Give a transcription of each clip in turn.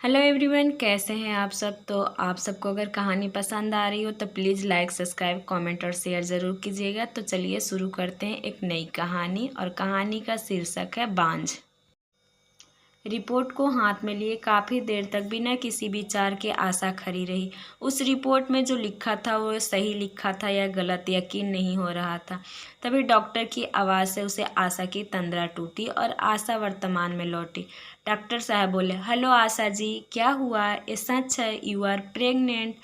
Hello everyone, कैसे हैं आप सब। तो आप सबको अगर कहानी पसंद आ रही हो तो प्लीज़ लाइक, सब्सक्राइब, कमेंट और शेयर ज़रूर कीजिएगा। तो चलिए शुरू करते हैं एक नई कहानी, और कहानी का शीर्षक है बांझ। रिपोर्ट को हाथ में लिए काफ़ी देर तक बिना किसी विचार के आशा खड़ी रही। उस रिपोर्ट में जो लिखा था वो सही लिखा था या गलत, यकीन नहीं हो रहा था। तभी डॉक्टर की आवाज़ से उसे आशा की तंद्रा टूटी और आशा वर्तमान में लौटी। डॉक्टर साहब बोले, हेलो आशा जी, क्या हुआ? ये सच है, यू आर प्रेग्नेंट।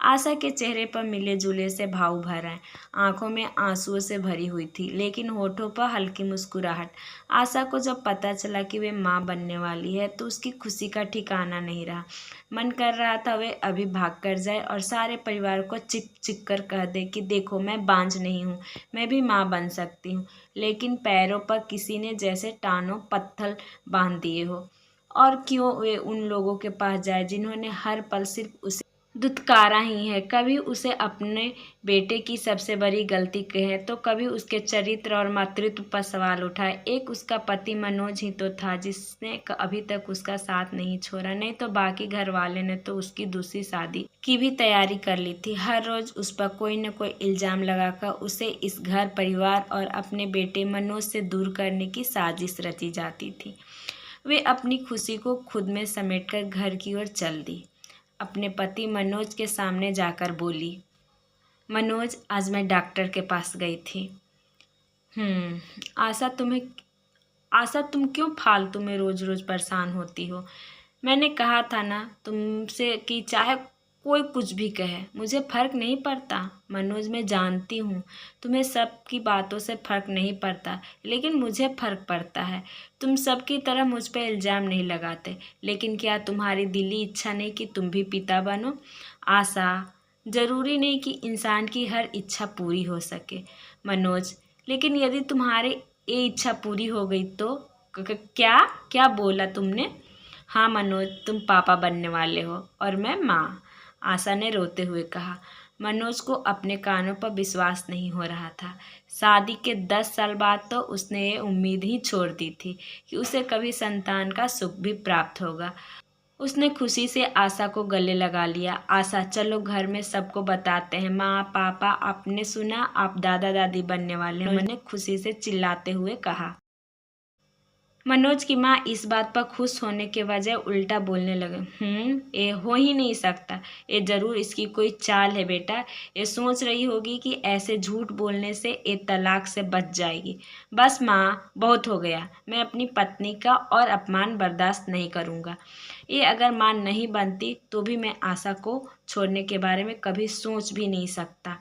आशा के चेहरे पर मिले जुले से भाव भर आए। आंखों में आंसुओं से भरी हुई थी, लेकिन होठों पर हल्की मुस्कुराहट। आशा को जब पता चला कि वे माँ बनने वाली है तो उसकी खुशी का ठिकाना नहीं रहा। मन कर रहा था वे अभी भाग कर जाए और सारे परिवार को चिक चिक कर कह दे कि देखो, मैं बांझ नहीं हूँ, मैं भी माँ बन सकती हूँ। लेकिन पैरों पर किसी ने जैसे टानों पत्थर बांध दिए हो। और क्यों वे उन लोगों के पास जाए जिन्होंने हर पल सिर्फ उसे दुत्कारा ही है। कभी उसे अपने बेटे की सबसे बड़ी गलती कहे तो कभी उसके चरित्र और मातृत्व पर सवाल उठाए। एक उसका पति मनोज ही तो था जिसने अभी तक उसका साथ नहीं छोड़ा, नहीं तो बाकी घर वाले ने तो उसकी दूसरी शादी की भी तैयारी कर ली थी। हर रोज उस पर कोई न कोई इल्जाम लगाकर उसे इस घर परिवार और अपने बेटे मनोज से दूर करने की साजिश रची जाती थी। वे अपनी खुशी को खुद में समेटकर घर की ओर चल दी। अपने पति मनोज के सामने जाकर बोली, मनोज, आज मैं डॉक्टर के पास गई थी। आशा तुम्हें आशा तुम क्यों फालतू में रोज रोज परेशान होती हो? मैंने कहा था ना तुमसे कि चाहे कोई कुछ भी कहे, मुझे फर्क नहीं पड़ता। मनोज, मैं जानती हूँ तुम्हें सब की बातों से फर्क नहीं पड़ता, लेकिन मुझे फर्क पड़ता है। तुम सबकी तरह मुझ पर इल्ज़ाम नहीं लगाते, लेकिन क्या तुम्हारी दिली इच्छा नहीं कि तुम भी पिता बनो? आशा, जरूरी नहीं कि इंसान की हर इच्छा पूरी हो सके। मनोज, लेकिन यदि तुम्हारी ये इच्छा पूरी हो गई तो क्या क्या बोला तुमने? हाँ मनोज, तुम पापा बनने वाले हो और मैं माँ, आशा ने रोते हुए कहा। मनोज को अपने कानों पर विश्वास नहीं हो रहा था। शादी के 10 साल बाद तो उसने ये उम्मीद ही छोड़ दी थी कि उसे कभी संतान का सुख भी प्राप्त होगा। उसने खुशी से आशा को गले लगा लिया। आशा, चलो घर में सबको बताते हैं। माँ, पापा, आपने सुना, आप दादा दादी बनने वाले हैं, मैंने खुशी से चिल्लाते हुए कहा। मनोज की माँ इस बात पर खुश होने के बजाय उल्टा बोलने लगे। ये हो ही नहीं सकता। ये जरूर इसकी कोई चाल है बेटा। ये सोच रही होगी कि ऐसे झूठ बोलने से ये तलाक से बच जाएगी। बस माँ, बहुत हो गया। मैं अपनी पत्नी का और अपमान बर्दाश्त नहीं करूँगा। ये अगर माँ नहीं बनती तो भी मैं आशा को छोड़ने के बारे में कभी सोच भी नहीं सकता।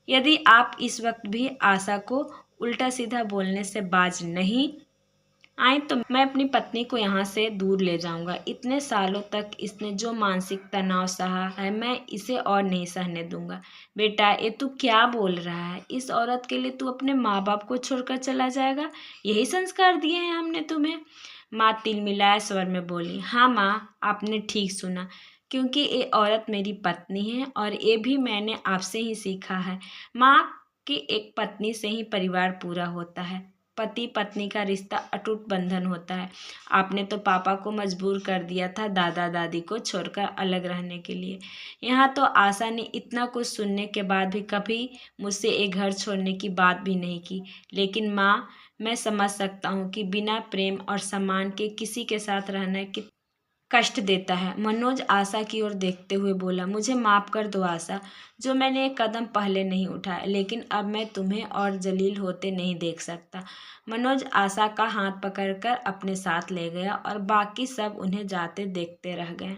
यदि आप इस वक्त भी आशा को उल्टा सीधा बोलने से बाज नहीं आए तो मैं अपनी पत्नी को यहाँ से दूर ले जाऊंगा। इतने सालों तक इसने जो मानसिक तनाव सहा है, मैं इसे और नहीं सहने दूंगा। बेटा, ये तू क्या बोल रहा है? इस औरत के लिए तू अपने माँ बाप को छोड़कर चला जाएगा? यही संस्कार दिए हैं हमने तुम्हें? माँ तिलमिलाए स्वर में बोली। हाँ माँ, आपने ठीक सुना, क्योंकि ये औरत मेरी पत्नी है और ये भी मैंने आपसे ही सीखा है। माँ की एक पत्नी से ही परिवार पूरा होता है। पति पत्नी का रिश्ता अटूट बंधन होता है। आपने तो पापा को मजबूर कर दिया था दादा दादी को छोड़कर अलग रहने के लिए। यहाँ तो आशा ने इतना कुछ सुनने के बाद भी कभी मुझसे एक घर छोड़ने की बात भी नहीं की। लेकिन माँ, मैं समझ सकता हूँ कि बिना प्रेम और सम्मान के किसी के साथ रहना कि कष्ट देता है। मनोज आशा की ओर देखते हुए बोला, मुझे माफ़ कर दो आशा, जो मैंने एक कदम पहले नहीं उठाया, लेकिन अब मैं तुम्हें और जलील होते नहीं देख सकता। मनोज आशा का हाथ पकड़कर अपने साथ ले गया और बाकी सब उन्हें जाते देखते रह गए।